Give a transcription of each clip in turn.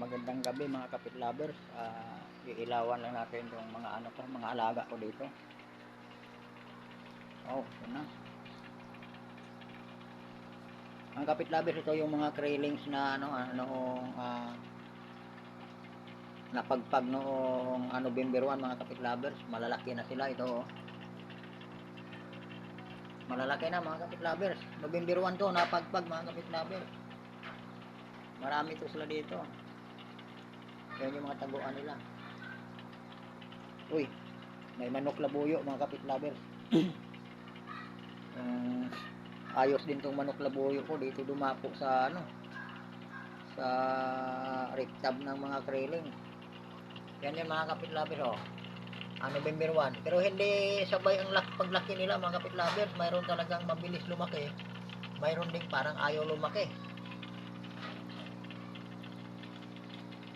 Magandang gabi mga kapit lovers. Iilawan lang natin yung mga mga alaga ko dito. Ito na. Mga kapit lovers, ito yung mga krillings na napagpag noong November 1 mga kapit lovers. Malalaki na sila ito. Malalaki na mga kapit lovers. November 1 to napagpag mga kapit lovers. Marami to sila dito. Yan yung mga taguan nila. Uy, may manok labuyo mga kapit lovers. Ayos din tong manok labuyo ko dito dumapo sa sa rectab ng mga krilling. Yan yung mga kapit lovers November 1. Pero hindi sabay ang paglaki nila mga kapit lovers. Mayroon talagang mabilis lumaki. Mayroon ding parang ayaw lumaki.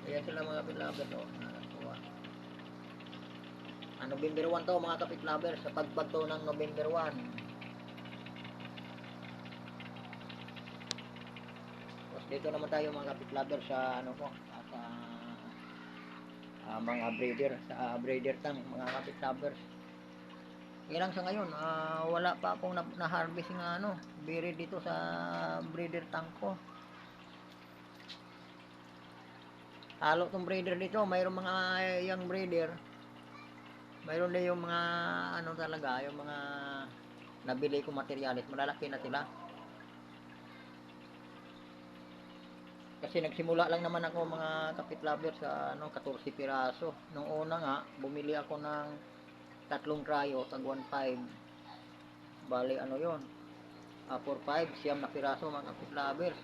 Ayan sila mga kapit lovers November 1 to mga kapit lovers. Sa pagpag to ng November 1. Dito naman tayo mga kapit lovers sa mga breeder sa breeder tank mga kapit lovers. Ilang sa ngayon wala pa akong na-harvest ng biri dito sa breeder tank ko. Halo tong breeder dito, mayroong mga young breeder. Mayroon din yung mga talaga, yung mga nabili ko materialis, malalaki na sila. Kasi nagsimula lang naman ako mga kapit lover sa 14 piraso. Nung una nga, bumili ako ng 3 cryo, tag 1.5. Bali yon 4.5, siyam na piraso mga kapit lovers.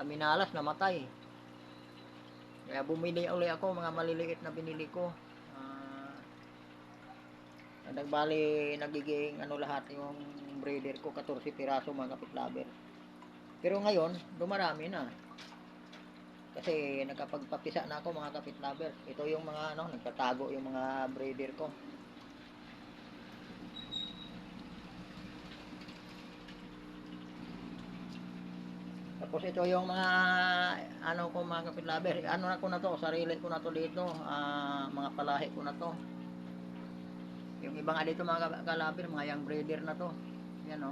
Aminalas, namatay. Kaya bumili uli ako, mga maliliit na binili ko. Nagbali, nagiging lahat yung breeder ko, 14 piraso mga kapit lovers. Pero ngayon, dumarami na. Kasi nakapagpapisa na ako mga kapit lovers. Ito yung mga nagtatago yung mga breeder ko. Tapos ito yung mga ko mga kapit lovers. Ko na to, sarili ko na to dito. Mga palahi ko na to. Yung iba nga dito mga kalabir, mga young breeder na to. Yan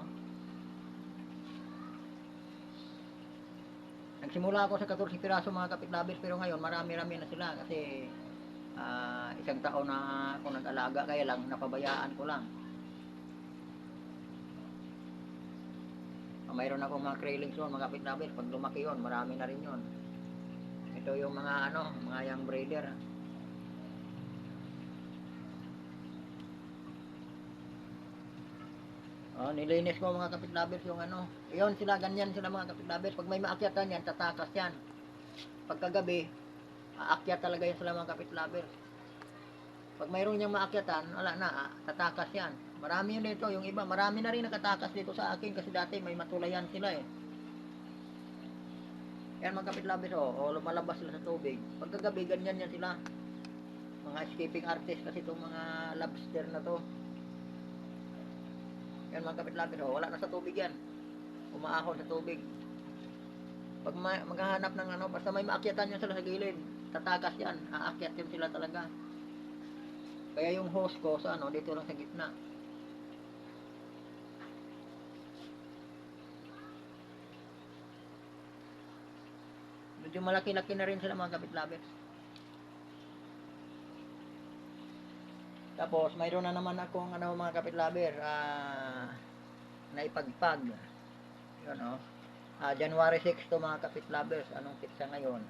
Nagsimula ako sa 14 piraso mga kapit lovers, pero ngayon marami-rami na sila kasi isang taon na ako nag-alaga, kaya lang napabayaan ko lang. Mayroon ako mga krillings yun mga kapit lovers, pag lumaki yun marami na rin yun. Ito yung mga mga young breeder. Nilinis ko mga kapit lovers yung yun sila, ganyan sila mga kapit lovers. Pag may maakyatan yan, tatakas yan. Pagkagabi, aakyat talaga yan sila mga kapit lovers. Pag mayroon niyang maakyatan, wala na, tatakas yan. Marami yun dito, yung iba, marami na rin nakatakas dito sa akin kasi dati may matulayan sila Yan mga kapit lovers lumalabas sila sa tubig. Pagkagabi, ganyan yan sila. Mga escaping artist kasi itong mga lobster na to. Yan mga kapit lovers wala na sa tubig yan. Umaahon sa tubig. Pag maghahanap ng basta may maakyatan yan sila sa gilid, tatakas yan, aakyat yun sila talaga. Kaya yung host ko sa dito lang sa gitna. Medyo malaki-laki na rin sila mga kapit lovers. Tapos mayroon na naman akong mga kapit lover na ipagpag. Yun January 6 to mga kapit lovers. Anong pitsa ngayon?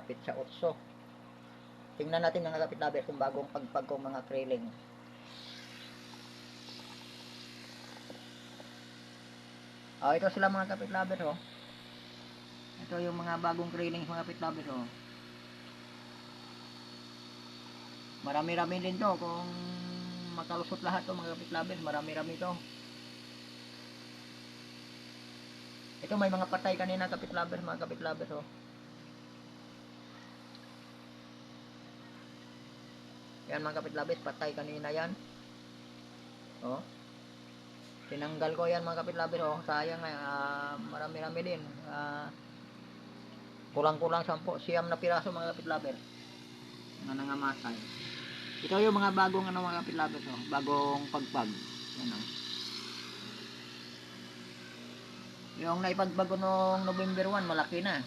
Pitsa 8. Tingnan natin mga kapit lovers kung bagong pagpag kong mga krilling. Ito sila mga kapit lovers Ito yung mga bagong krilling mga kapit lovers Marami-rami din to kung makalusot lahat to mga kapit lovers. Marami-rami to. Ito may mga patay kanina kapit lovers mga kapit lovers Yan mga kapit lovers, patay kanina yan. Tinanggal ko yan mga kapit lovers sayang marami-rami din. kulang-kulang 10, siyam na piraso mga kapitlaber na nangamatay. Ito yung mga bagong ano mga kapitlaber, oh, bagong pagpag. Yan oh. Yung naipagbago nung November 1, malaki na.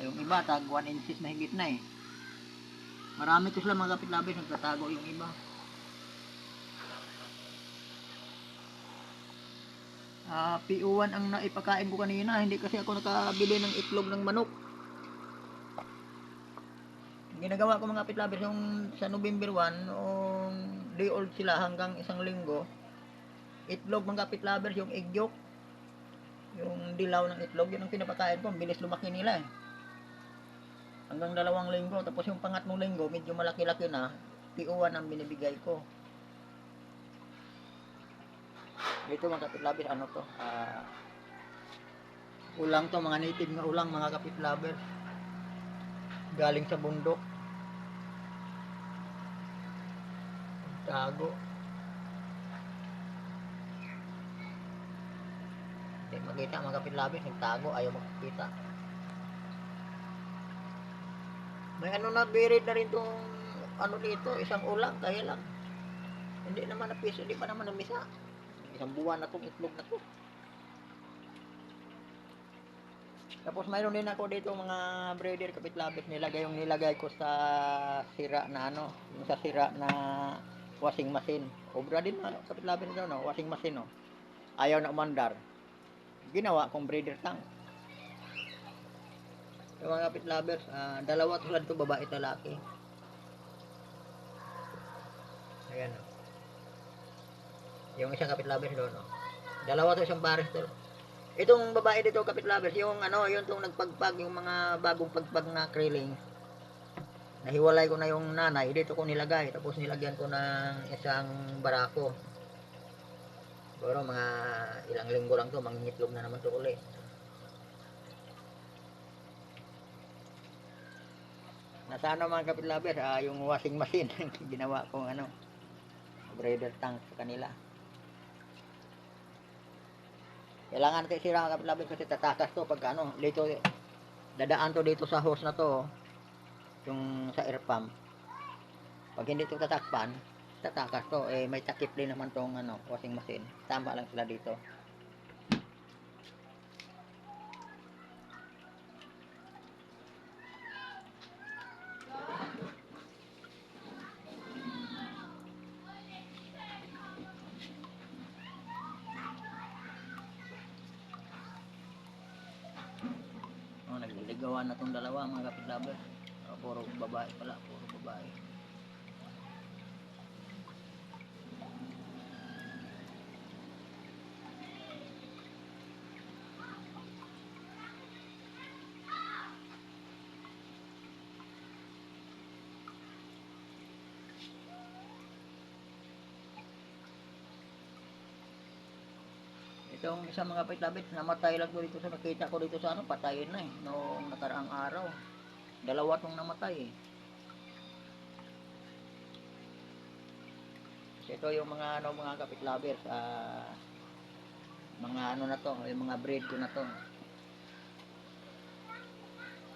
Yung iba, tag 1 inches na higit na eh. Marami ko sila mga kapitlaber, nagtatago yung iba. PO1 ang naipakain ko kanina, hindi kasi ako nakabili ng itlog ng manok. Ginagawa ko mga kapitlaber, yung sa November 1, noong day old sila hanggang isang linggo, itlog mga kapitlaber, yung egg yolk, yung dilaw ng itlog, yun ang pinapakain ko, bilis lumaki nila eh. Hanggang 2 linggo, tapos yung pangatlong linggo, medyo malaki-laki na, PO1 ang binibigay ko. Dito mga kapitlaber, ano to? Ulang to, mga native nga ulang mga kapitlaber. Galing sa bundok. Tago. Hindi makita mga kapitlaber, nagtago, ayaw makikita. May ano na, buried na rin tong ano dito, isang ulang, kaya lang. Hindi naman napiso, hindi pa naman namisa. Isang buwan na tong itlog na to. Tapos mayroon din ako dito mga breeder kapitlaber, nilagay ko sa sira na ano, yung sa sira na washing machine. Obra din na kapitlaber nito, no? Washing machine, no? Ayaw na umandar. Ginawa kong breeder tank. Yung mga kapitlaber, dalawa tulad ito, babae at lalaki. Ayan, no? Yung isang kapitlaber doon, no? Dalawa to, isang pares to. Itong babae dito kapitlaber, yung ano, yung tong nagpagpag, yung mga bagong pagpag na kriling. Nahiwalay ko na yung nanay, dito ko nilagay, tapos nilagyan ko ng isang barako. Siguro mga ilang linggo lang to, mangingitlog na naman to ulit. Nasa ano mga kapitlaber, yung washing machine, ginawa kong ano, breeder tank sa kanila. Kailangan natin sira mga kapitlaber kasi tatakas to pag ano, dito, dadaan to dito sa hose na to, yung sa air pump. Pag hindi ito tatakpan, tatakas to, eh may takip din naman tong ano, washing machine. Tama lang sila dito. Nagliligawan na tong dalawa mga kapitlaber. Puro babae pala, puro babae. Itong isa mga kapitlaber, namatay lang ko dito sa nakita ko dito sa ano, patayin na eh, noong nakaraang araw. Dalawa tong namatay eh. Ito yung mga ano mga kapitlaber, mga ano na to, yung mga breed ko na to.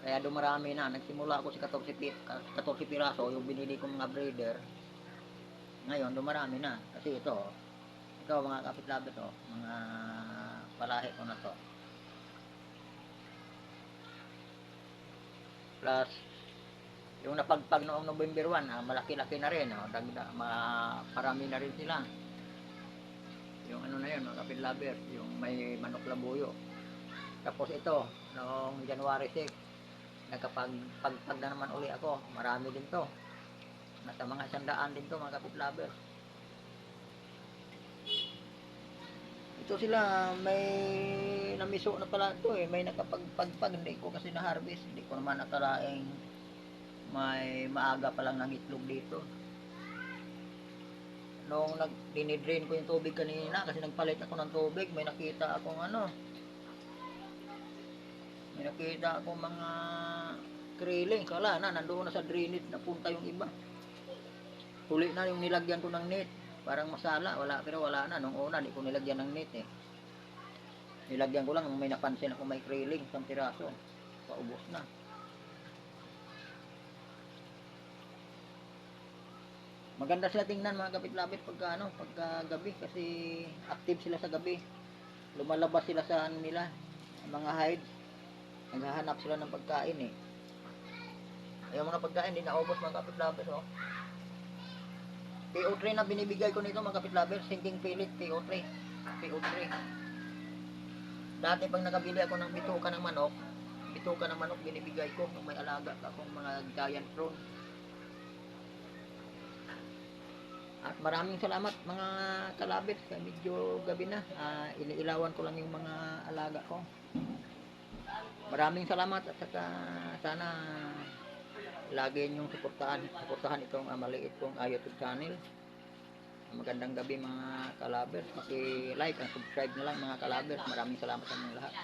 Kaya dumarami na, nagsimula ako sa 14 piraso, yung binili kong mga breeder. Ngayon dumarami na, kasi ito mga kapitlaber to, mga palahi ko na to. Plus yung napagpag noong November 1, malaki-laki na rin, parami na rin sila. Yung ano na yun, mga kapitlaber, yung may manok labuyo. Tapos ito, noong January 6, nagkapagpagpag na naman uli ako, marami din to. Nasa mga 100 din to mga kapitlaber. Ito sila, may namiso na pala ito eh, may nakapagpagpag, hindi ko kasi na-harvest, hindi ko naman nakalaing may maaga pa lang ng itlog dito. Nung dinidrain ko yung tubig kanina, kasi nagpalit ako ng tubig, may nakita akong ano, may nakita akong mga kriling, kala na, nandoon na sa drainage na punta yung iba. Huli na yung nilagyan ko ng net, parang masala, pero wala na, nung una, di ko nilagyan ng net eh. Nilagyan ko lang, may napansin ako may kriling, isang piraso. paubos na. Maganda sila tingnan mga kapit-labit pagka pagka gabi kasi active sila sa gabi. Lumalabas sila sa nila, mga hides. Naghahanap sila ng pagkain eh. Yung mga pagkain din naubos mga kapit-labit oh. PO3 na binibigay ko nito mga kapit-labit, sinking pellet PO3. PO3. Dati pag nakabili ako ng bituka ng manok binibigay ko nung may alaga akong mga giant prawn. At maraming salamat mga kalabit, medyo gabi na, iniilawan ko lang yung mga alaga ko. Maraming salamat at saka sana lagi niyong suportahan itong maliit kong YouTube channel. Magandang gabi mga kalabers, paki-like and subscribe na lang mga kalabers. Maraming salamat sa mga lahat.